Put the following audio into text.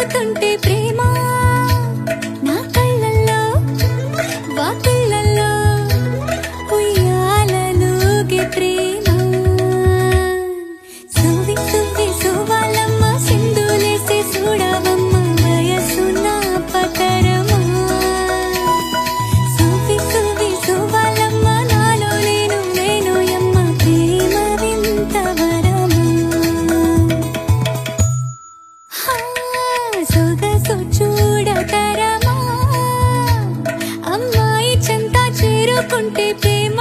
చూపుతుంటే ప్రేమ నా కళ్ళల్లో వాకిళ్ళల్లో ఉయ్యాలలుగే ప్రేమ సువి సువి సువాలమ్మ సింధులేసి చూడవమ్మ వయసు నా పతరమా సువి సువి సువాలమ్మ నాలో నేను నేనోయమ్మ ప్రేమ వింత వరమా సొగసు చూడతరమా అమ్మాయి చెంత చేరుకుంటే ప్రేమ